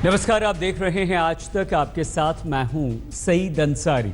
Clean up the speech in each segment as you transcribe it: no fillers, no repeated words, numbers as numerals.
नमस्कार, आप देख रहे हैं आज तक। आपके साथ मैं हूं सईद अंसारी।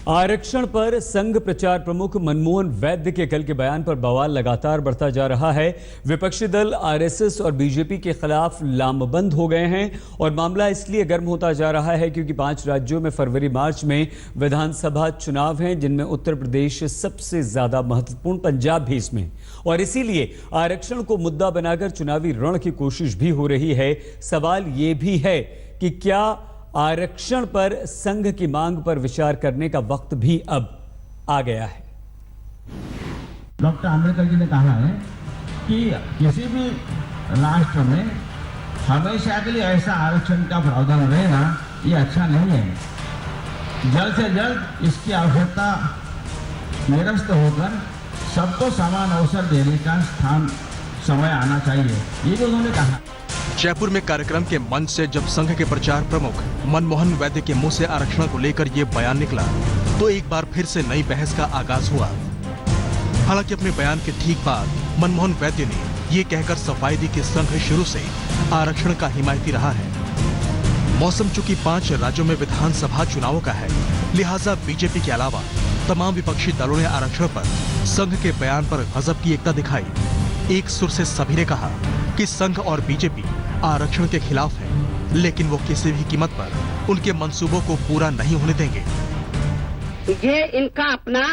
आरक्षण पर संघ प्रचार प्रमुख मनमोहन वैद्य के कल के बयान पर बवाल लगातार बढ़ता जा रहा है। विपक्षी दल आरएसएस और बीजेपी के खिलाफ लामबंद हो गए हैं और मामला इसलिए गर्म होता जा रहा है क्योंकि 5 राज्यों में फरवरी मार्च में विधानसभा चुनाव हैं, जिनमें उत्तर प्रदेश सबसे ज्यादा महत्वपूर्ण, पंजाब भी इसमें, और इसीलिए आरक्षण को मुद्दा बनाकर चुनावी रण की कोशिश भी हो रही है। सवाल ये भी है कि क्या आरक्षण पर संघ की मांग पर विचार करने का वक्त भी अब आ गया है। डॉक्टर आंबेडकर जी ने कहा है कि किसी भी राष्ट्र में हमेशा के लिए ऐसा आरक्षण का प्रावधान रहेगा, ये अच्छा नहीं है। जल्द से जल्द इसकी आवश्यकता निरस्त होकर सबको समान अवसर देने का समय आना चाहिए, ये भी उन्होंने कहा। जयपुर में कार्यक्रम के मंच से जब संघ के प्रचार प्रमुख मनमोहन वैद्य के मुंह से आरक्षण को लेकर ये बयान निकला तो एक बार फिर से नई बहस का आगाज हुआ। हालांकि अपने बयान के ठीक बाद मनमोहन वैद्य ने ये कहकर सफाई दी कि संघ शुरू से आरक्षण का हिमायती रहा है। मौसम चूंकि 5 राज्यों में विधानसभा चुनावों का है, लिहाजा बीजेपी के अलावा तमाम विपक्षी दलों ने आरक्षण पर संघ के बयान पर गजब की एकता दिखाई। एक सुर से सभी ने कहा कि संघ और बीजेपी आरक्षण के खिलाफ है, लेकिन वो किसी भी कीमत पर उनके मंसूबों को पूरा नहीं होने देंगे। ये इनका अपना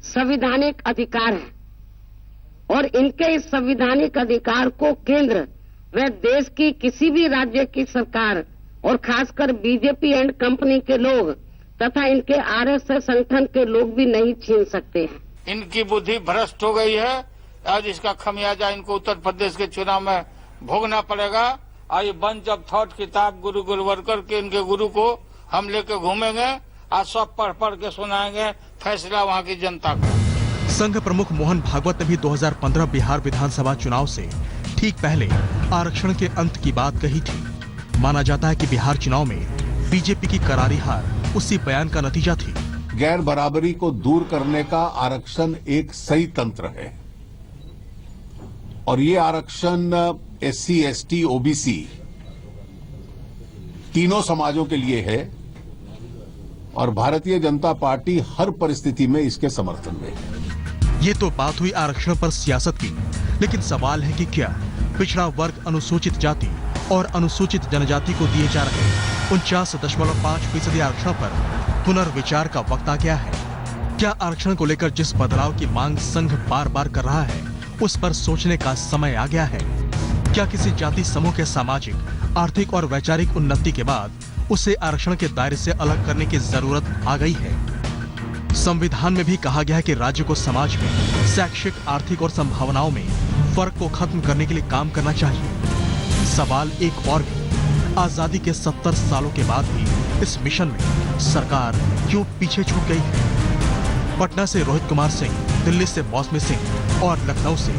संवैधानिक अधिकार है और इनके इस संवैधानिक अधिकार को केंद्र व देश की किसी भी राज्य की सरकार और खासकर बीजेपी एंड कंपनी के लोग तथा इनके आरएसएस संगठन के लोग भी नहीं छीन सकते हैं। इनकी बुद्धि भ्रष्ट हो गई है। आज इसका खमियाजा इनको उत्तर प्रदेश के चुनाव में भोगना पड़ेगा। आज बंच ऑफ थॉट किताब गुरु गुलवर्कर के इनके गुरु को हम लेके घूमेंगे, आज सब पढ़ पढ़ के सुनाएंगे फैसला वहाँ की जनता का। संघ प्रमुख मोहन भागवत ने भी 2015 बिहार विधानसभा चुनाव से ठीक पहले आरक्षण के अंत की बात कही थी। माना जाता है कि बिहार चुनाव में बीजेपी की करारी हार उसी बयान का नतीजा थी। गैर बराबरी को दूर करने का आरक्षण एक सही तंत्र है और ये आरक्षण एससी, एसटी, ओबीसी तीनों समाजों के लिए है और भारतीय जनता पार्टी हर परिस्थिति में इसके समर्थन में है। ये तो बात हुई आरक्षण पर सियासत की, लेकिन सवाल है कि क्या पिछड़ा वर्ग, अनुसूचित जाति और अनुसूचित जनजाति को दिए जा रहे 49.5% आरक्षण पर पुनर्विचार का वक्त आ गया है। क्या आरक्षण को लेकर जिस बदलाव की मांग संघ बार बार कर रहा है उस पर सोचने का समय आ गया है? क्या किसी जाति समूह के सामाजिक, आर्थिक और वैचारिक उन्नति के बाद उसे आरक्षण के दायरे से अलग करने की जरूरत आ गई है? संविधान में भी कहा गया है कि राज्य को समाज में शैक्षिक, आर्थिक और संभावनाओं में फर्क को खत्म करने के लिए काम करना चाहिए। सवाल एक और भी, आजादी के 70 सालों के बाद भी इस मिशन में सरकार क्यों पीछे छूट गई है? पटना से रोहित कुमार सिंह, दिल्ली से मौसमी सिंह और लखनऊ से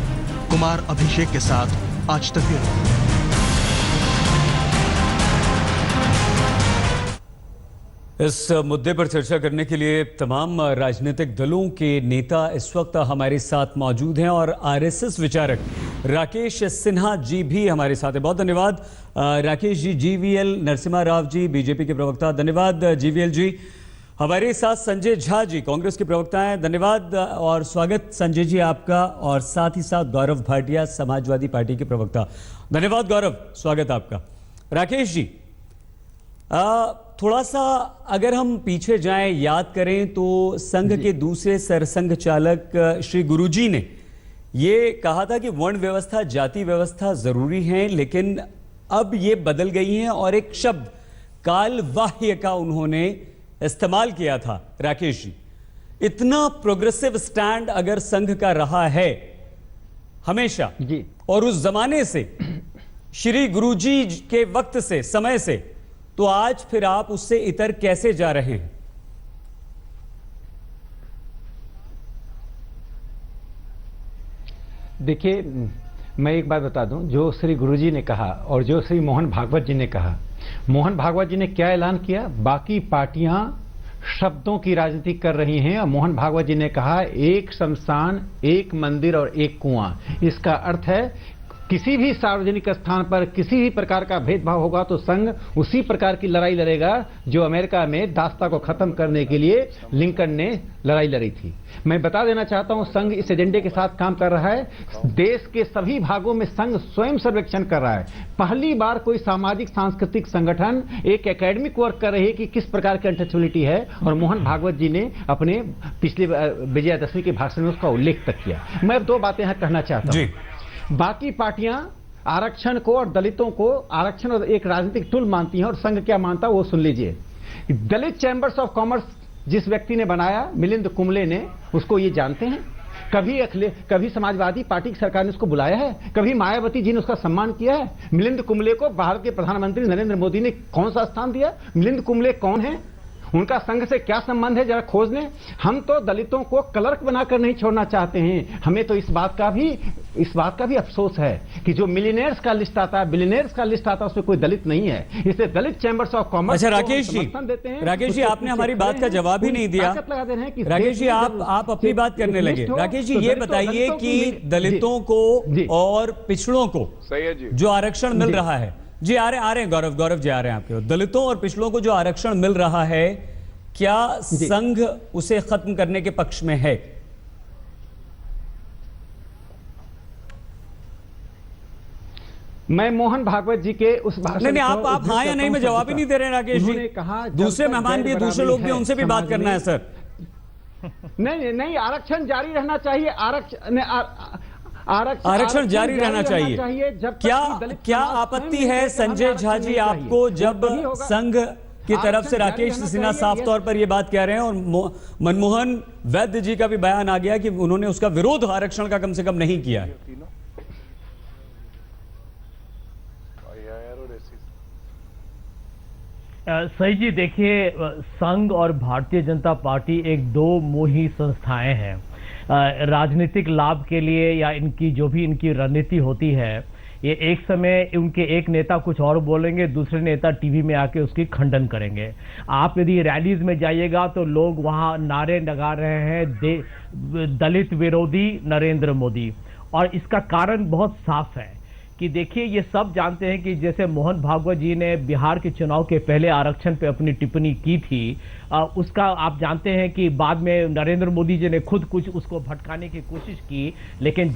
कुमार अभिषेक के साथ आज तक ब्यूरो। इस मुद्दे पर चर्चा करने के लिए तमाम राजनीतिक दलों के नेता इस वक्त हमारे साथ मौजूद हैं और आरएसएस विचारक राकेश सिन्हा जी भी हमारे साथ हैं। बहुत धन्यवाद राकेश जी। जीवीएल नरसिम्हा राव जी, बीजेपी के प्रवक्ता, धन्यवाद जीवीएल जी। हमारे साथ संजय झा जी, कांग्रेस के प्रवक्ता हैं, धन्यवाद और स्वागत संजय जी आपका। और साथ ही साथ गौरव भाटिया, समाजवादी पार्टी के प्रवक्ता, धन्यवाद गौरव, स्वागत आपका। राकेश जी, थोड़ा सा अगर हम पीछे जाएं, याद करें तो संघ के दूसरे सरसंघ चालक श्री गुरुजी ने ये कहा था कि वर्ण व्यवस्था, जाति व्यवस्था जरूरी है, लेकिन अब ये बदल गई हैं और एक शब्द कालबाह्य का उन्होंने इस्तेमाल किया था। राकेश जी, इतना प्रोग्रेसिव स्टैंड अगर संघ का रहा है हमेशा जी, और उस जमाने से, श्री गुरुजी के वक्त से, समय से, तो आज फिर आप उससे इतर कैसे जा रहे हैं? देखिए, मैं एक बात बता दूं, जो श्री गुरुजी ने कहा और जो श्री मोहन भागवत जी ने कहा, मोहन भागवत जी ने क्या ऐलान किया? बाकी पार्टियां शब्दों की राजनीति कर रही हैं और मोहन भागवत जी ने कहा एक शमशान, एक मंदिर और एक कुआं। इसका अर्थ है किसी भी सार्वजनिक स्थान पर किसी भी प्रकार का भेदभाव होगा तो संघ उसी प्रकार की लड़ाई लड़ेगा जो अमेरिका में दास्ता को खत्म करने के लिए लिंकन ने लड़ाई लड़ी थी। मैं बता देना चाहता हूं, संघ इस एजेंडे के साथ काम कर रहा है। देश के सभी भागों में संघ स्वयं सर्वेक्षण कर रहा है। पहली बार कोई सामाजिक सांस्कृतिक संगठन एक एकेडमिक वर्क कर रही है कि किस प्रकार की अनटचेबिलिटी है, और मोहन भागवत जी ने अपने पिछले विजयादशमी के भाषण में उसका उल्लेख तक किया। मैं अब दो बातें यहां कहना चाहता हूं। बाकी पार्टियां आरक्षण को और दलितों को आरक्षण और एक राजनीतिक टूल मानती हैं, और संघ क्या मानता है वो सुन लीजिए। दलित चैंबर्स ऑफ कॉमर्स जिस व्यक्ति ने बनाया, मिलिंद कुंबले ने, उसको ये जानते हैं? कभी समाजवादी पार्टी की सरकार ने उसको बुलाया है? कभी मायावती जी ने उसका सम्मान किया है? मिलिंद कुंबले को भारत के प्रधानमंत्री नरेंद्र मोदी ने कौन सा स्थान दिया? मिलिंद कुंबले कौन है? उनका संघ से क्या संबंध है, जरा खोज लें। हम तो दलितों को क्लर्क बनाकर नहीं छोड़ना चाहते हैं। हमें तो इस बात का भी अफसोस है कि जो मिलियनेयर्स का लिस्ट आता है, बिलियनेयर्स का लिस्ट आता है, उसमें कोई दलित नहीं है। इसलिए दलित चैंबर्स ऑफ कॉमर्स अच्छा राकेश जी, आपने हमारी बात का जवाब ही नहीं दिया। राकेश जी, आप अपनी बात करने लगे। राकेश जी, ये बताइए कि दलितों को और पिछड़ों को जो आरक्षण मिल रहा है, जी आ रहे हैं गौरव जी आ रहे हैं आपके, दलितों और पिछड़ों को जो आरक्षण मिल रहा है, क्या संघ उसे खत्म करने के पक्ष में है? मैं मोहन भागवत जी के उस भाषण नहीं, आप हाँ या नहीं में जवाब ही नहीं दे रहे हैं राकेश जी। कहा दूसरे मेहमान भी, दूसरे लोग भी, उनसे भी बात करना है सर। नहीं, आरक्षण जारी रहना चाहिए। आरक्षण जारी रहना चाहिए। क्या आपत्ति है संजय झा जी आपको, जब संघ की तरफ से राकेश सिन्हा साफ तौर पर यह बात कह रहे हैं और मनमोहन वैद्य जी का भी बयान आ गया कि उन्होंने उसका विरोध आरक्षण का कम से कम नहीं किया है? सही जी, देखिए, संघ और भारतीय जनता पार्टी एक दो मुही संस्थाएं हैं। राजनीतिक लाभ के लिए या इनकी जो भी इनकी रणनीति होती है, ये एक समय उनके एक नेता कुछ और बोलेंगे, दूसरे नेता टीवी में आके उसकी खंडन करेंगे। आप यदि रैलीज में जाइएगा तो लोग वहां नारे लगा रहे हैं, दलित विरोधी नरेंद्र मोदी। और इसका कारण बहुत साफ है कि देखिए, ये सब जानते हैं कि जैसे मोहन भागवत जी ने बिहार के चुनाव के पहले आरक्षण पे अपनी टिप्पणी की थी, उसका आप जानते हैं कि बाद में नरेंद्र मोदी जी ने खुद कुछ उसको भटकाने की कोशिश की, लेकिन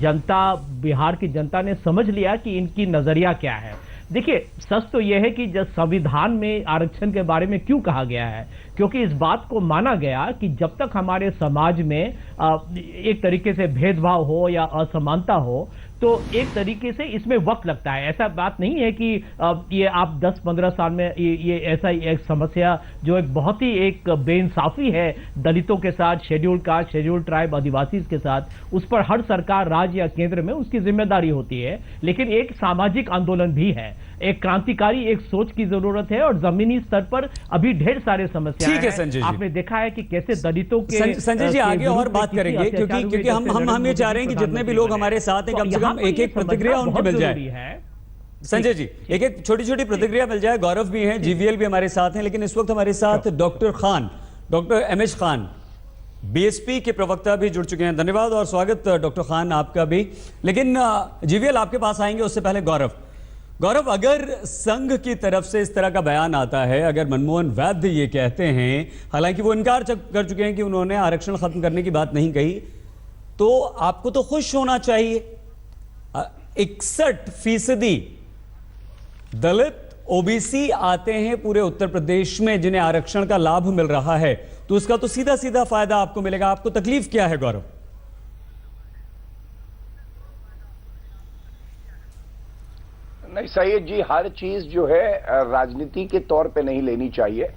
बिहार की जनता ने समझ लिया कि इनकी नजरिया क्या है। देखिए, सच तो यह है कि जब संविधान में आरक्षण के बारे में क्यों कहा गया है, क्योंकि इस बात को माना गया कि जब तक हमारे समाज में एक तरीके से भेदभाव हो या असमानता हो, तो एक तरीके से इसमें वक्त लगता है। ऐसा बात नहीं है कि ये आप 10-15 साल में ये ऐसा एक समस्या जो एक बहुत ही एक बेइंसाफी है दलितों के साथ, शेड्यूल्ड कास्ट, शेड्यूल्ड ट्राइब, आदिवासी के साथ, उस पर हर सरकार, राज्य या केंद्र में उसकी जिम्मेदारी होती है। लेकिन एक सामाजिक आंदोलन भी है, एक क्रांतिकारी एक सोच की जरूरत है, और जमीनी स्तर पर अभी ढेर सारे समस्याएं हैं। आपने देखा है कि कैसे दलितों के संजय जी आगे और बात करेंगे, क्योंकि हम ये चाह रहे हैं कि जितने भी लोग हमारे साथ हैं, कम से कम एक प्रतिक्रिया उनकी मिल जाए। संजय जी, एक छोटी छोटी प्रतिक्रिया मिल जाए। गौरव भी हैं, जीवीएल भी हमारे साथ हैं, लेकिन इस वक्त हमारे साथ डॉक्टर एमएच खान, बीएसपी के प्रवक्ता भी जुड़ चुके हैं। धन्यवाद और स्वागत डॉक्टर खान आपका भी। लेकिन जीवीएल आपके पास आएंगे, उससे पहले गौरव, अगर संघ की तरफ से इस तरह का बयान आता है, अगर मनमोहन वैद्य ये कहते हैं, हालांकि वो इनकार कर चुके हैं कि उन्होंने आरक्षण खत्म करने की बात नहीं कही, तो आपको तो खुश होना चाहिए। 61% दलित ओबीसी आते हैं पूरे उत्तर प्रदेश में जिन्हें आरक्षण का लाभ मिल रहा है, तो उसका तो सीधा सीधा फायदा आपको मिलेगा। आपको तकलीफ क्या है गौरव? नहीं, सैयद जी, हर चीज जो है राजनीति के तौर पे नहीं लेनी चाहिए।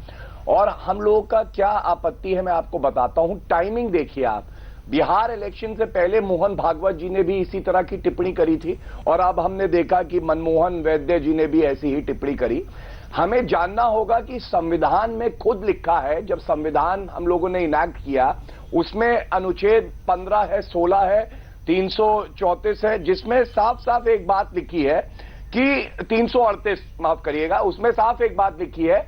और हम लोगों का क्या आपत्ति है मैं आपको बताता हूं। टाइमिंग देखिए आप, बिहार इलेक्शन से पहले मोहन भागवत जी ने भी इसी तरह की टिप्पणी करी थी, और अब हमने देखा कि मनमोहन वैद्य जी ने भी ऐसी ही टिप्पणी करी। हमें जानना होगा कि संविधान में खुद लिखा है, जब संविधान हम लोगों ने इनैक्ट किया, उसमें अनुच्छेद 15 है, 16 है, 334 है, जिसमें साफ साफ एक बात लिखी है कि 338, माफ करिएगा, उसमें साफ एक बात लिखी है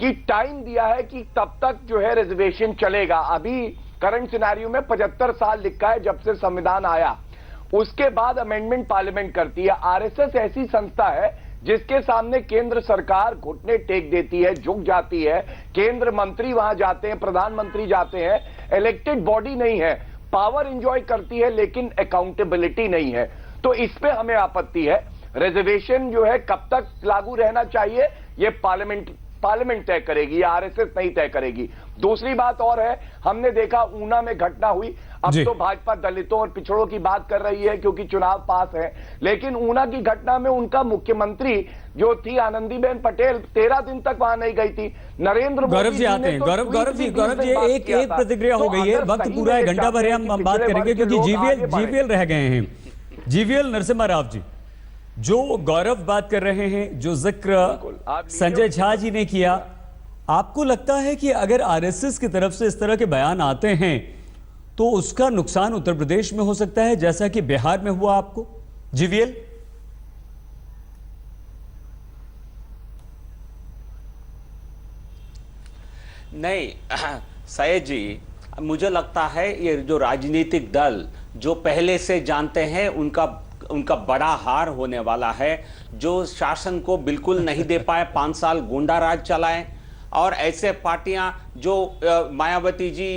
कि टाइम दिया है कि तब तक जो है रिजर्वेशन चलेगा। अभी करंट सिनेरियो में 75 साल लिखा है जब से संविधान आया। उसके बाद अमेंडमेंट पार्लियामेंट करती है। आरएसएस ऐसी संस्था है जिसके सामने केंद्र सरकार घुटने टेक देती है, झुक जाती है, केंद्र मंत्री वहां जाते हैं, प्रधानमंत्री जाते हैं, इलेक्टेड बॉडी नहीं है, पावर एंजॉय करती है लेकिन अकाउंटेबिलिटी नहीं है। तो इस पे हमें आपत्ति है। रिजर्वेशन जो है कब तक लागू रहना चाहिए ये पार्लियामेंट तय करेगी, या आरएसएस नहीं तय करेगी। दूसरी बात और है, हमने देखा ऊना में घटना हुई, अब तो भाजपा दलितों और पिछड़ों की बात कर रही है क्योंकि चुनाव पास है, लेकिन ऊना की घटना में उनका मुख्यमंत्री जो थी आनंदीबेन पटेल 13 दिन तक वहां नहीं गई थी। नरेंद्र गौरव जी आते हैं। गौरव जी एक प्रतिक्रिया हो गई है, वक्त पूरा है, घंटा भर हम बात करेंगे क्योंकि जीवीएल रह गए हैं। जीवीएल नरसिम्हा राव जी, जो गौरव बात कर रहे हैं, जो जिक्र संजय झा जी ने किया, आपको लगता है कि अगर आरएसएस की तरफ से इस तरह के बयान आते हैं तो उसका नुकसान उत्तर प्रदेश में हो सकता है जैसा कि बिहार में हुआ आपको? जीवीएल नहीं सैयद जी, मुझे लगता है ये जो राजनीतिक दल जो पहले से जानते हैं उनका बड़ा हार होने वाला है, जो शासन को बिल्कुल नहीं दे पाए, 5 साल गुंडा राज चलाए, और ऐसे पार्टियां जो मायावती जी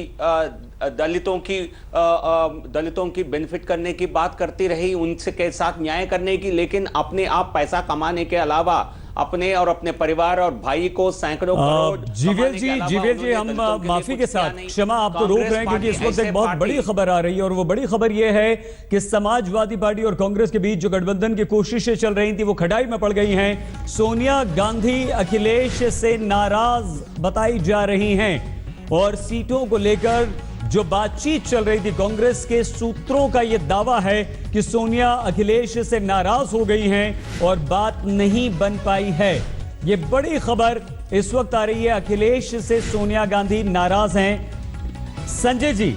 दलितों की बेनिफिट करने की बात करती रही, उनसे के साथ न्याय करने की, लेकिन अपने आप पैसा कमाने के अलावा अपने और अपने परिवार और भाई को सैकड़ों करोड़। जीवीएल जी हम माफी के साथ क्षमा आपको रोक रहे हैं क्योंकि इस वक्त एक बहुत बड़ी खबर आ रही है, और वो बड़ी खबर ये है कि समाजवादी पार्टी और कांग्रेस के बीच जो गठबंधन की कोशिशें चल रही थी वो खटाई में पड़ गई हैं। सोनिया गांधी अखिलेश से नाराज बताई जा रही हैं, और सीटों को लेकर जो बातचीत चल रही थी, कांग्रेस के सूत्रों का यह दावा है कि सोनिया अखिलेश से नाराज हो गई हैं और बात नहीं बन पाई है। यह बड़ी खबर इस वक्त आ रही है, अखिलेश से सोनिया गांधी नाराज हैं। संजय जी,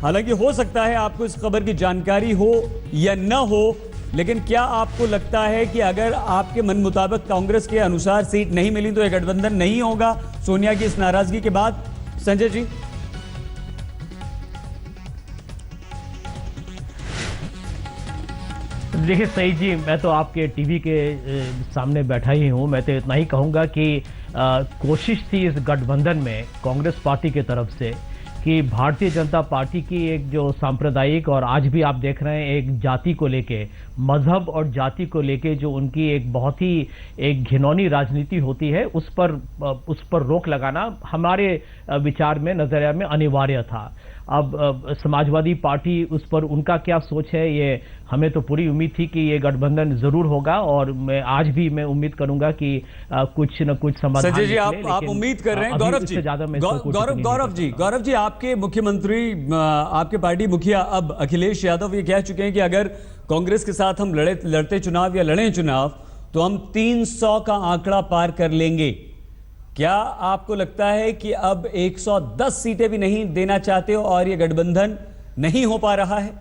हालांकि हो सकता है आपको इस खबर की जानकारी हो या न हो, लेकिन क्या आपको लगता है कि अगर आपके मन मुताबिक कांग्रेस के अनुसार सीट नहीं मिली तो यह गठबंधन नहीं होगा सोनिया की इस नाराजगी के बाद? संजय जी देखिए सही जी, मैं तो आपके टीवी के सामने बैठा ही हूं। मैं तो इतना ही कहूंगा कि कोशिश थी इस गठबंधन में कांग्रेस पार्टी की तरफ से कि भारतीय जनता पार्टी की एक जो सांप्रदायिक, और आज भी आप देख रहे हैं एक जाति को लेके, मजहब और जाति को लेके जो उनकी एक बहुत ही एक घिनौनी राजनीति होती है, उस पर रोक लगाना हमारे विचार में, नजरिया में अनिवार्य था। अब समाजवादी पार्टी उस पर उनका क्या सोच है, ये हमें तो पूरी उम्मीद थी कि ये गठबंधन जरूर होगा, और मैं आज भी मैं उम्मीद करूंगा कि कुछ न कुछ समाधान। संजय जी आप उम्मीद कर रहे हैं? गौरव जी आपके मुख्यमंत्री, आपके पार्टी मुखिया अब अखिलेश यादव ये कह चुके हैं कि अगर कांग्रेस के साथ हम लड़ते चुनाव या लड़े चुनाव तो हम 300 का आंकड़ा पार कर लेंगे। क्या आपको लगता है कि अब 110 सीटें भी नहीं देना चाहते हो और ये गठबंधन नहीं हो पा रहा है?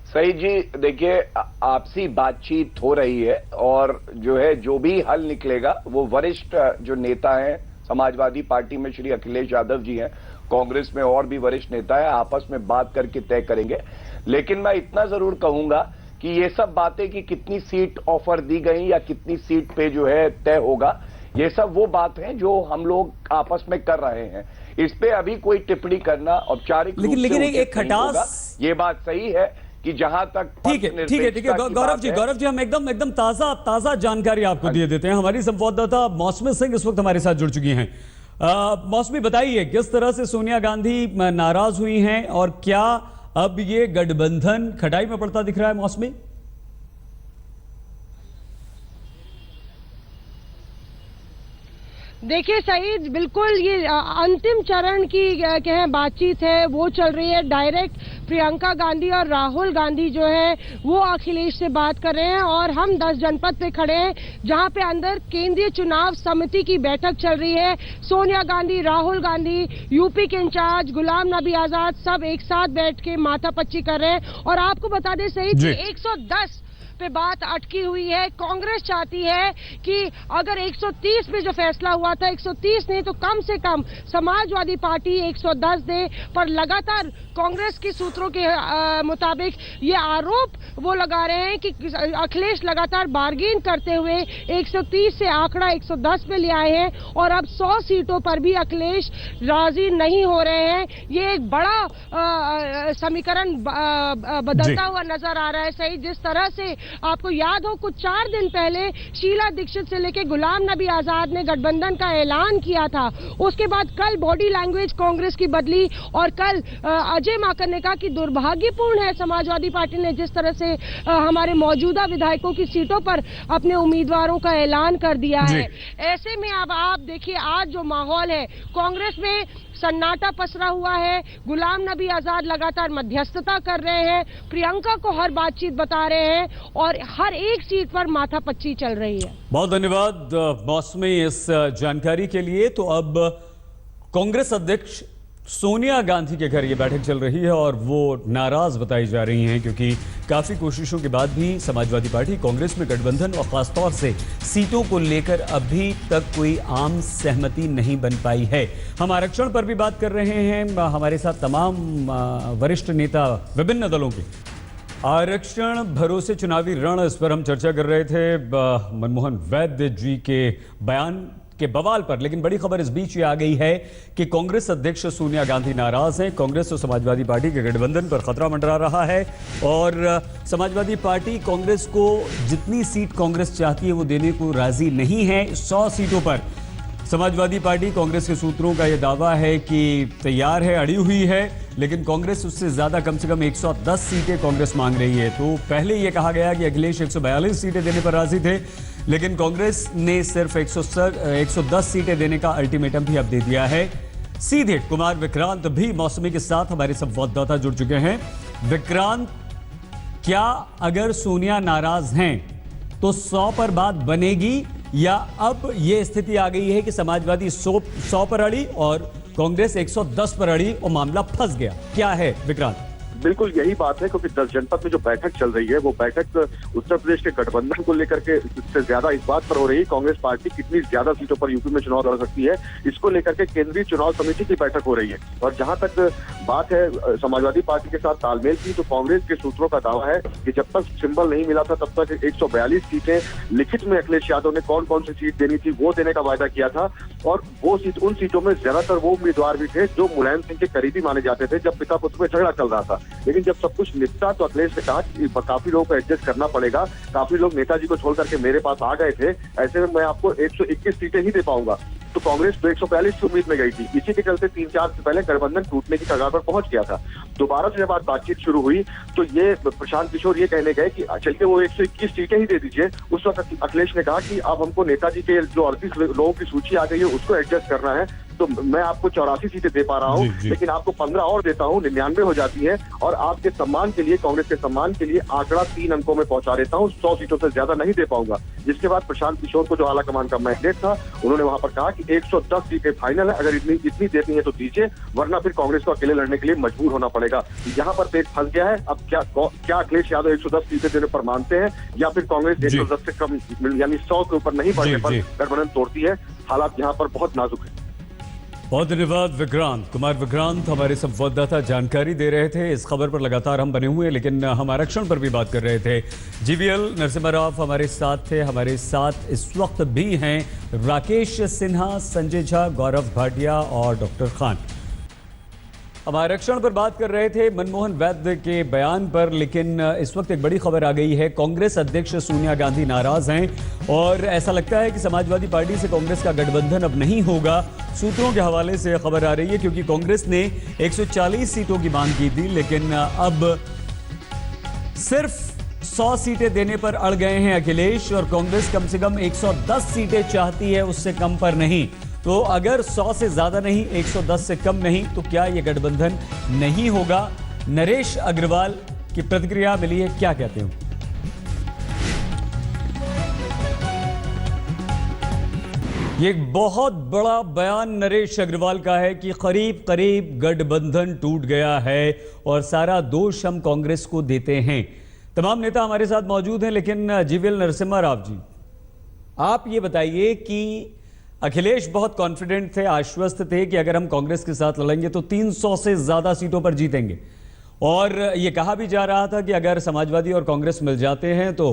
सही जी, देखिए आपसी बातचीत हो रही है, और जो भी हल निकलेगा वो वरिष्ठ जो नेता हैं समाजवादी पार्टी में श्री अखिलेश यादव जी हैं, कांग्रेस में और भी वरिष्ठ नेता है, आपस में बात करके तय करेंगे। लेकिन मैं इतना जरूर कहूंगा कि ये सब बातें कि कितनी सीट ऑफर दी गई या कितनी सीट पे जो है तय होगा, ये सब वो बात है जो हम लोग आपस में कर रहे हैं। इस पे अभी कोई टिप्पणी करना औपचारिक रूप से लेकिन एक खटास, ये बात सही है कि जहां तक ठीक है गौरव जी हम एकदम ताजा जानकारी आपको दिए देते हैं। हमारी संवाददाता मौसमी सिंह इस वक्त हमारे साथ जुड़ चुकी हैं। मौसमी बताइए, किस तरह से सोनिया गांधी नाराज हुई हैं और क्या अब ये गठबंधन खटाई में पड़ता दिख रहा है? मौसमी देखिए सईद, बिल्कुल ये अंतिम चरण की कहें बातचीत है वो चल रही है। डायरेक्ट प्रियंका गांधी और राहुल गांधी जो है वो अखिलेश से बात कर रहे हैं, और हम 10 जनपद पे खड़े हैं जहां पे अंदर केंद्रीय चुनाव समिति की बैठक चल रही है। सोनिया गांधी, राहुल गांधी, यूपी के इंचार्ज गुलाम नबी आजाद सब एक साथ बैठ के माथापच्ची कर रहे हैं। और आपको बता दें सईद कि 110 पे बात अटकी हुई है। कांग्रेस चाहती है कि अगर 130 में जो फैसला हुआ था 130 नहीं तो कम से कम समाजवादी पार्टी 110 दे, पर लगातार कांग्रेस के सूत्रों के मुताबिक ये आरोप वो लगा रहे हैं कि अखिलेश लगातार बार्गेन करते हुए 130 से आंकड़ा 110 पे ले आए हैं और अब 100 सीटों पर भी अखिलेश राजी नहीं हो रहे हैं। ये एक बड़ा समीकरण बदलता हुआ नजर आ रहा है। सही, जिस तरह से आपको याद हो कुछ 4 दिन पहले शीला दीक्षित से लेकर गुलाम नबी आजाद ने गठबंधन का ऐलान किया था, उसके बाद कल बॉडी लैंग्वेज कांग्रेस की बदली और कल अजय माकन ने कहा कि दुर्भाग्यपूर्ण है समाजवादी पार्टी ने जिस तरह से हमारे मौजूदा विधायकों की सीटों पर अपने उम्मीदवारों का ऐलान कर दिया है। ऐसे में अब आप देखिए आज जो माहौल है कांग्रेस में सन्नाटा पसरा हुआ है। गुलाम नबी आजाद लगातार मध्यस्थता कर रहे हैं, प्रियंका को हर बातचीत बता रहे हैं और हर एक सीट पर माथापच्ची चल रही है। बहुत धन्यवाद मौसमी इस जानकारी के लिए। तो अब कांग्रेस अध्यक्ष सोनिया गांधी के घर ये बैठक चल रही है और वो नाराज बताई जा रही हैं क्योंकि काफी कोशिशों के बाद भी समाजवादी पार्टी कांग्रेस में गठबंधन और खासतौर से सीटों को लेकर अभी तक कोई आम सहमति नहीं बन पाई है। हम आरक्षण पर भी बात कर रहे हैं, हमारे साथ तमाम वरिष्ठ नेता विभिन्न दलों के। आरक्षण भरोसे चुनावी रण, इस पर हम चर्चा कर रहे थे मनमोहन वैद्य जी के बयान के बवाल पर। लेकिन बड़ी खबर इस बीच ये आ गई है कि कांग्रेस अध्यक्ष सोनिया गांधी नाराज हैं। कांग्रेस और समाजवादी पार्टी के गठबंधन पर खतरा मंडरा रहा है और समाजवादी पार्टी कांग्रेस को जितनी सीट कांग्रेस चाहती है वो देने को राजी नहीं है। 100 सीटों पर समाजवादी पार्टी, कांग्रेस के सूत्रों का यह दावा है कि तैयार है, अड़ी हुई है, लेकिन कांग्रेस उससे ज्यादा कम से कम 110 सीटें कांग्रेस मांग रही है। तो पहले यह कहा गया कि अखिलेश 142 सीटें देने पर राजी थे, लेकिन कांग्रेस ने सिर्फ 110 सीटें देने का अल्टीमेटम भी अब दे दिया है। सीधे कुमार विक्रांत भी मौसमी के साथ हमारे संवाददाता जुड़ चुके हैं। विक्रांत, क्या अगर सोनिया नाराज हैं तो 100 पर बात बनेगी या अब ये स्थिति आ गई है कि समाजवादी 100 पर अड़ी और कांग्रेस 110 पर अड़ी और मामला फंस गया? क्या है विक्रांत? बिल्कुल यही बात है, क्योंकि 10 जनपद में जो बैठक चल रही है वो बैठक उत्तर प्रदेश के गठबंधन को लेकर के से ज्यादा इस बात पर हो रही है कांग्रेस पार्टी कितनी ज्यादा सीटों पर यूपी में चुनाव लड़ सकती है, इसको लेकर के केंद्रीय चुनाव समिति की बैठक हो रही है। और जहां तक बात है समाजवादी पार्टी के साथ तालमेल की, तो कांग्रेस के सूत्रों का दावा है कि जब तक सिंबल नहीं मिला था तब तक 142 सीटें लिखित में अखिलेश यादव ने कौन कौन सी सीट देनी थी वो देने का वायदा किया था। और वो सीट, उन सीटों में ज्यादातर वो उम्मीदवार भी थे जो मुलायम सिंह के करीबी माने जाते थे जब पिता पुत्र में झगड़ा चल रहा था। लेकिन जब सब कुछ निपटा तो अखिलेश ने कहा कि काफी लोगों को एडजस्ट करना पड़ेगा, काफी लोग नेताजी को छोड़ करके मेरे पास आ गए थे, ऐसे में मैं आपको 121 सीटें ही दे पाऊंगा। तो कांग्रेस तो 142 की उम्मीद में गई थी। इसी के चलते 3-4 से पहले गठबंधन टूटने की कगार पर पहुंच गया था। दोबारा से जब आज बातचीत शुरू हुई तो ये प्रशांत किशोर ये कहने गए कि चलिए वो 121 सीटें ही दे दीजिए। उस वक्त अखिलेश ने कहा कि अब हमको नेताजी के जो 38 लोगों की सूची आ गई है उसको एडजस्ट करना है, तो मैं आपको 84 सीटें दे पा रहा हूँ, लेकिन आपको 15 और देता हूँ, 99 हो जाती है और आपके सम्मान के लिए, कांग्रेस के सम्मान के लिए आंकड़ा 3 अंकों में पहुंचा देता हूँ, 100 सीटों से ज्यादा नहीं दे पाऊंगा। जिसके बाद प्रशांत किशोर को जो आला कमान का मैंडेट था उन्होंने वहां पर कहा कि 110 सीटें फाइनल है, अगर इतनी देनी है तो दीजिए, वरना फिर कांग्रेस को अकेले लड़ने के लिए मजबूर होना पड़ेगा। यहाँ पर पेट फंस गया है। अब क्या अखिलेश यादव 110 सीटें देने पर मानते हैं या फिर कांग्रेस 110 से कम यानी 100 के ऊपर नहीं बढ़ने पर गठबंधन तोड़ती है? हालात यहाँ पर बहुत नाजुक है। बहुत धन्यवाद विक्रांत। कुमार विक्रांत हमारे संवाददाता जानकारी दे रहे थे। इस खबर पर लगातार हम बने हुए हैं, लेकिन हम आरक्षण पर भी बात कर रहे थे। जीवीएल नरसिम्हा राव हमारे साथ थे। हमारे साथ इस वक्त भी हैं राकेश सिन्हा, संजय झा, गौरव भाटिया और डॉक्टर खान। हम आरक्षण पर बात कर रहे थे, मनमोहन वैद्य के बयान पर, लेकिन इस वक्त एक बड़ी खबर आ गई है। कांग्रेस अध्यक्ष सोनिया गांधी नाराज हैं और ऐसा लगता है कि समाजवादी पार्टी से कांग्रेस का गठबंधन अब नहीं होगा। सूत्रों के हवाले से खबर आ रही है क्योंकि कांग्रेस ने 140 सीटों की मांग की थी, लेकिन अब सिर्फ 100 सीटें देने पर अड़ गए हैं अखिलेश और कांग्रेस कम से कम 110 सीटें चाहती है, उससे कम पर नहीं। तो अगर 100 से ज्यादा नहीं, 110 से कम नहीं, तो क्या यह गठबंधन नहीं होगा? नरेश अग्रवाल की प्रतिक्रिया मिली है, क्या कहते हो? ये एक बहुत बड़ा बयान नरेश अग्रवाल का है कि करीब करीब गठबंधन टूट गया है और सारा दोष हम कांग्रेस को देते हैं। तमाम नेता हमारे साथ मौजूद हैं, लेकिन जीवीएल नरसिम्हा राव जी, आप ये बताइए कि अखिलेश बहुत कॉन्फिडेंट थे, आश्वस्त थे कि अगर हम कांग्रेस के साथ लड़ेंगे तो 300 से ज्यादा सीटों पर जीतेंगे, और ये कहा भी जा रहा था कि अगर समाजवादी और कांग्रेस मिल जाते हैं तो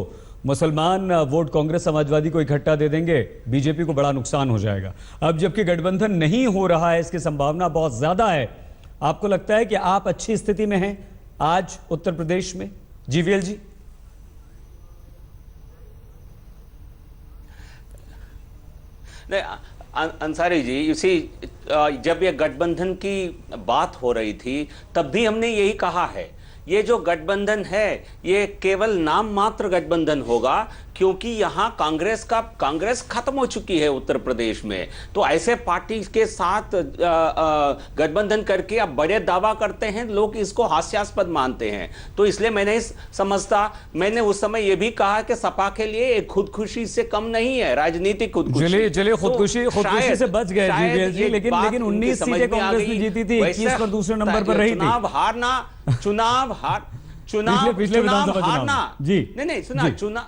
मुसलमान वोट कांग्रेस समाजवादी को इकट्ठा दे देंगे, बीजेपी को बड़ा नुकसान हो जाएगा। अब जबकि गठबंधन नहीं हो रहा है, इसकी संभावना बहुत ज्यादा है, आपको लगता है कि आप अच्छी स्थिति में हैं आज उत्तर प्रदेश में? जीवीएल जी। नहीं, अंसारी जी, इसी जब ये गठबंधन की बात हो रही थी तब भी हमने यही कहा है, ये जो गठबंधन है ये केवल नाम मात्र गठबंधन होगा, क्योंकि यहाँ कांग्रेस खत्म हो चुकी है उत्तर प्रदेश में। तो ऐसे पार्टी के साथ गठबंधन करके अब बड़े दावा करते हैं, लोग इसको हास्यास्पद मानते हैं। तो इसलिए मैंने समझता, मैंने उस समय ये भी कहा कि सपा के लिए एक खुदकुशी से कम नहीं है, राजनीतिक खुदकुशी। चलिए खुदकुशी से बच गए जीवीएल जी, लेकिन 19 सीटें कांग्रेस ने जीती थी, 21 पर दूसरे नंबर पर रही थी। चुनाव हारना जी, नहीं सुना,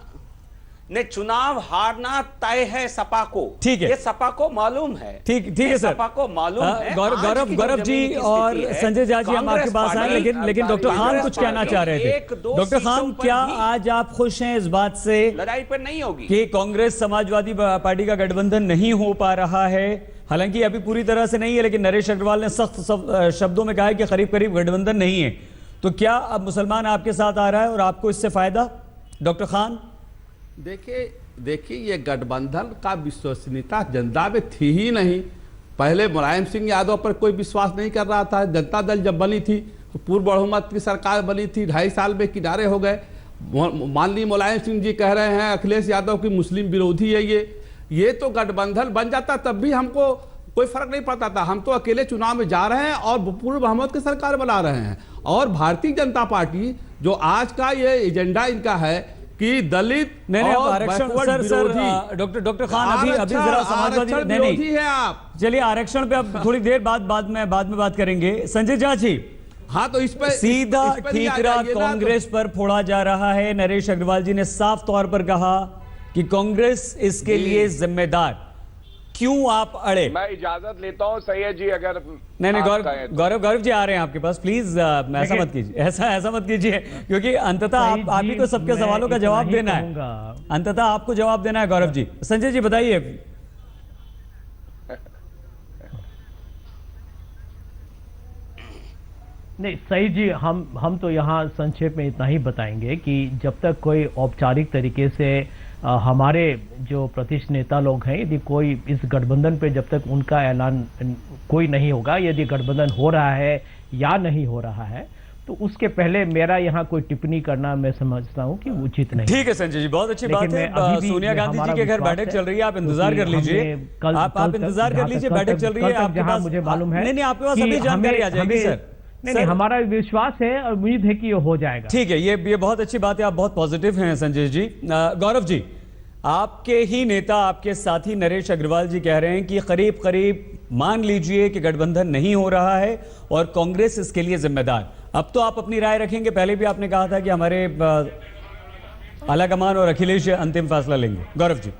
चुनाव हारना तय है सपा को, ठीक है, ये सपा को मालूम है, ठीक है सर, सपा को मालूम है। गौरव जी और संजय झा जी हम आपके पास आए, लेकिन डॉक्टर खान कुछ कहना चाह रहे थे। डॉक्टर खान, क्या आज आप खुश हैं इस बात से लड़ाई पर नहीं होगी कि कांग्रेस समाजवादी पार्टी का गठबंधन नहीं हो पा रहा है? हालांकि अभी पूरी तरह से नहीं है, लेकिन नरेश अग्रवाल ने सख्त शब्दों में कहा है कि करीब गठबंधन नहीं है। तो क्या अब मुसलमान आपके साथ आ रहा है और आपको इससे फायदा? डॉक्टर खान, देखिए ये गठबंधन का विश्वसनीयता जनता में थी ही नहीं। पहले मुलायम सिंह यादव पर कोई विश्वास नहीं कर रहा था। जनता दल जब बनी थी तो पूर्व बहुमत की सरकार बनी थी, 2.5 साल में किनारे हो गए। माननीय मुलायम सिंह जी कह रहे हैं अखिलेश यादव की मुस्लिम विरोधी है ये तो गठबंधन बन जाता तब भी हमको कोई फर्क नहीं पड़ता था। हम तो अकेले चुनाव में जा रहे हैं और पूर्व बहुमत की सरकार बना रहे हैं। और भारतीय जनता पार्टी जो आज का ये एजेंडा इनका है कि दलित और आरक्षण, सर डॉक्टर खान अभी जरा समाजवादी विरोधी है आप। चलिए आरक्षण पे अब थोड़ी देर बाद में बात करेंगे। संजय झा जी, हाँ, तो इस पर सीधा ठीकरा कांग्रेस पर फोड़ा जा रहा है। नरेश अग्रवाल जी ने साफ तौर पर कहा कि कांग्रेस इसके लिए जिम्मेदार। क्यों आप अड़े? मैं इजाजत लेता हूं सैयद जी, अगर नहीं गौरव जी आ रहे हैं आपके पास, प्लीज ऐसा मत कीजिए, ऐसा मत कीजिए, क्योंकि अंततः आप ही को सबके सवालों का जवाब देना है, अंततः आपको जवाब देना है। गौरव जी, संजय जी बताइए। नहीं सही जी, हम तो यहाँ संक्षेप में इतना ही बताएंगे कि जब तक कोई औपचारिक तरीके से हमारे जो प्रतिष्ठित नेता लोग हैं, यदि कोई इस गठबंधन पे जब तक उनका ऐलान कोई नहीं होगा, यदि गठबंधन हो रहा है या नहीं हो रहा है, तो उसके पहले मेरा यहाँ कोई टिप्पणी करना मैं समझता हूँ कि उचित नहीं। ठीक है संजय जी, बहुत अच्छी बात है। सोनिया गांधी जी के घर बैठक चल रही है, आप इंतजार कर लीजिए, आप इंतजार कर लीजिए, बैठक चल रही है आपके पास, मुझे मालूम है। नहीं आपके पास अभी जानकारी आ जाएगी सर। नहीं, हमारा विश्वास है और उम्मीद है कि ये हो जाएगा। ठीक है, ये बहुत अच्छी बात है, आप बहुत पॉजिटिव हैं संजय जी। गौरव जी, आपके ही नेता, आपके साथी नरेश अग्रवाल जी कह रहे हैं कि करीब मान लीजिए कि गठबंधन नहीं हो रहा है और कांग्रेस इसके लिए जिम्मेदार। अब तो आप अपनी राय रखेंगे, पहले भी आपने कहा था कि हमारे आलाकमान और अखिलेश अंतिम फैसला लेंगे। गौरव जी।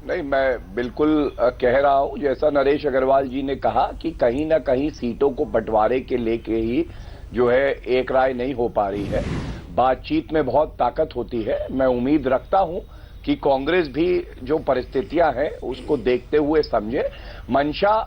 नहीं, मैं बिल्कुल कह रहा हूं जैसा नरेश अग्रवाल जी ने कहा कि कहीं ना कहीं सीटों को बंटवारे के लेके ही जो है एक राय नहीं हो पा रही है। बातचीत में बहुत ताकत होती है। मैं उम्मीद रखता हूं कि कांग्रेस भी जो परिस्थितियां हैं उसको देखते हुए समझे। मंशा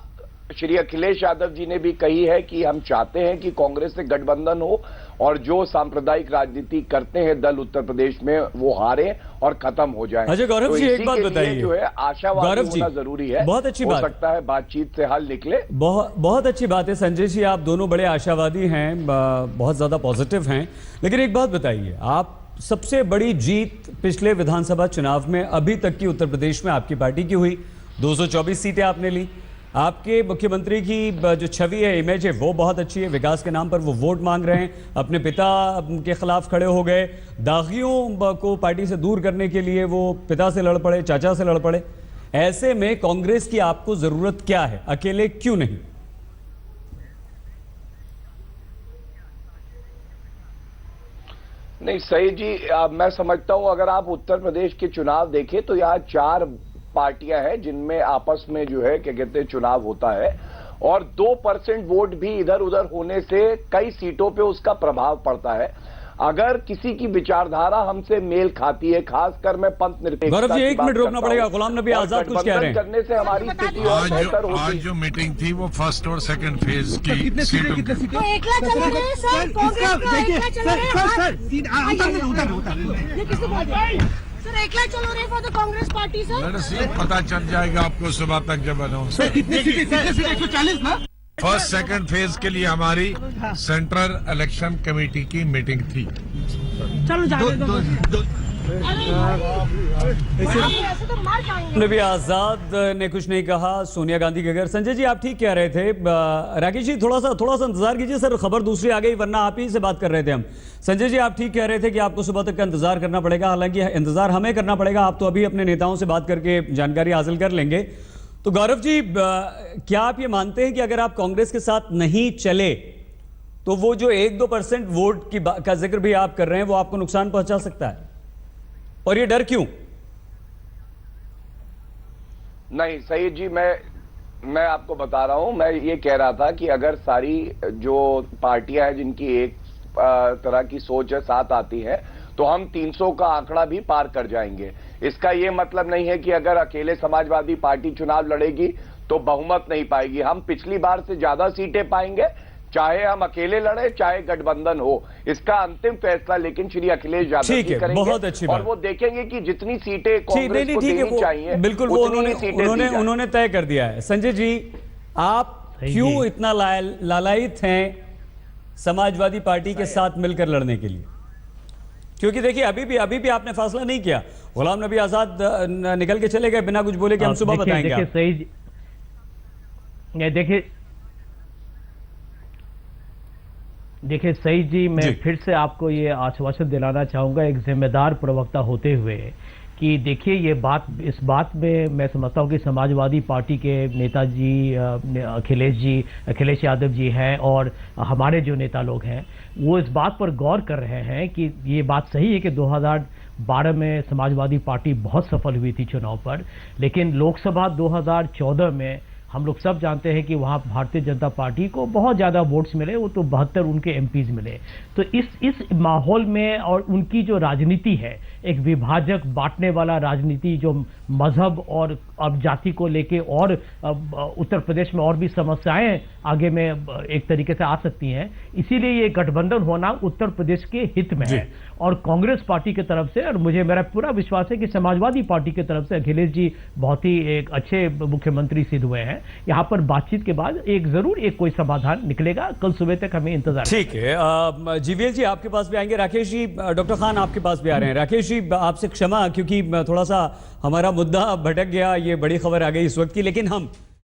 श्री अखिलेश यादव जी ने भी कही है कि हम चाहते हैं कि कांग्रेस से गठबंधन हो और जो सांप्रदायिक राजनीति करते हैं दल उत्तर प्रदेश में वो हारे और खत्म हो जाए। अच्छा गौरव जी, एक बात बताइए, जो है आशावादी होना जरूरी है। बहुत अच्छी बात, हो सकता है बातचीत से हल निकले। बहुत अच्छी बात है संजय जी, आप दोनों बड़े आशावादी हैं, बहुत ज्यादा पॉजिटिव हैं। लेकिन एक बात बताइए, आप सबसे बड़ी जीत पिछले विधानसभा चुनाव में अभी तक की उत्तर प्रदेश में आपकी पार्टी की हुई, 224 सीटें आपने ली। आपके मुख्यमंत्री की जो छवि है, इमेज है, वो बहुत अच्छी है। विकास के नाम पर वो वोट मांग रहे हैं, अपने पिता के खिलाफ खड़े हो गए, दागियों को पार्टी से दूर करने के लिए वो पिता से लड़ पड़े, चाचा से लड़ पड़े। ऐसे में कांग्रेस की आपको जरूरत क्या है, अकेले क्यों नहीं? नहीं सही जी, मैं समझता हूं अगर आप उत्तर प्रदेश के चुनाव देखें तो यहाँ 4 पार्टियां हैं जिनमें आपस में जो है क्या कहते हैं चुनाव होता है, और 2% वोट भी इधर उधर होने से कई सीटों पे उसका प्रभाव पड़ता है। अगर किसी की विचारधारा हमसे मेल खाती है, खासकर मैं पंथ निरपेक्षता गौरव जी, की एक बात मिनट रोकना करता पड़ेगा। हूं, गुलाम नबी और आजाद कुछ कह रहे हैं। करने से हमारी स्थिति और बेहतर होती आज जो मीटिंग थी वो फर्स्ट और सेकंड फेज की एकला चल रहे हैं सर, कांग्रेस का एकला चल रहे हैं सर, एकला चल रहे हैं for the Congress party sir. पता चल जाएगा आपको सुबह तक जब अनाउंस। 140 ना। फर्स्ट सेकंड फेज के लिए हमारी सेंट्रल इलेक्शन कमेटी की मीटिंग थी। चलो ऐसे तो मार जाएंगे। नबी आजाद ने कुछ नहीं कहा सोनिया गांधी के घर। संजय जी, आप ठीक कह रहे थे। राकेश जी, थोड़ा सा इंतजार कीजिए सर, खबर दूसरी आ गई, वरना आप ही से बात कर रहे थे हम। संजय जी, आप ठीक कह रहे थे कि आपको सुबह तक का इंतजार करना पड़ेगा। हालांकि इंतजार हमें करना पड़ेगा, आप तो अभी अपने नेताओं से बात करके जानकारी हासिल कर लेंगे। तो गौरव जी, क्या आप ये मानते हैं कि अगर आप कांग्रेस के साथ नहीं चले तो वो जो 1-2% वोट का जिक्र भी आप कर रहे हैं वो आपको नुकसान पहुंचा सकता है, और ये डर क्यों? नहीं सही जी, मैं आपको बता रहा हूं, मैं ये कह रहा था कि अगर सारी जो पार्टियां हैं जिनकी एक तरह की सोच है साथ आती है तो हम 300 का आंकड़ा भी पार कर जाएंगे। इसका ये मतलब नहीं है कि अगर अकेले समाजवादी पार्टी चुनाव लड़ेगी तो बहुमत नहीं पाएगी। हम पिछली बार से ज्यादा सीटें पाएंगे, चाहे हम अकेले लड़े चाहे गठबंधन हो। इसका अंतिम फैसला लेकिन श्री अखिलेश यादव जी करेंगे, बहुत अच्छी बात। और वो देखेंगे कि जितनी सीटें कांग्रेस को देनी चाहिए बिल्कुल वो उन्होंने तय कर दिया है। संजय जी, आप क्यों इतना लालायित हैं समाजवादी पार्टी के साथ मिलकर लड़ने के लिए? क्योंकि देखिए अभी भी आपने फैसला नहीं किया। गुलाम नबी आजाद निकल के चले गए बिना कुछ बोले कि हम सुबह बताएंगे। देखिए सईद जी, मैं फिर से आपको ये आश्वासन दिलाना चाहूंगा एक जिम्मेदार प्रवक्ता होते हुए कि देखिए इस बात में मैं समझता हूँ कि समाजवादी पार्टी के नेताजी अखिलेश यादव जी हैं और हमारे जो नेता लोग हैं वो इस बात पर गौर कर रहे हैं कि ये बात सही है कि 2012 में समाजवादी पार्टी बहुत सफल हुई थी चुनाव पर, लेकिन लोकसभा 2014 में हम लोग सब जानते हैं कि वहां भारतीय जनता पार्टी को बहुत ज्यादा वोट्स मिले, वो तो 72 उनके एमपीज मिले। तो इस माहौल में और उनकी जो राजनीति है, एक विभाजक बांटने वाला राजनीति जो मजहब और अब जाति को लेके और उत्तर प्रदेश में और भी समस्याएं आगे में एक तरीके से आ सकती हैं, इसीलिए ये गठबंधन होना उत्तर प्रदेश के हित में है। और कांग्रेस पार्टी की तरफ से, और मेरा पूरा विश्वास है कि समाजवादी पार्टी की तरफ से अखिलेश जी बहुत ही एक अच्छे मुख्यमंत्री सिद्ध हुए हैं। यहाँ पर बातचीत के बाद जरूर कोई समाधान निकलेगा। कल सुबह तक हमें इंतजार। ठीक है, जीवीएल जी आपके पास भी आएंगे। राकेश जी, डॉक्टर खान आपके पास भी आ रहे हैं। राकेश जी, आपसे क्षमा क्योंकि थोड़ा सा हमारा मुद्दा भटक गया, ये बड़ी खबर आ गई इस वक्त की, लेकिन हम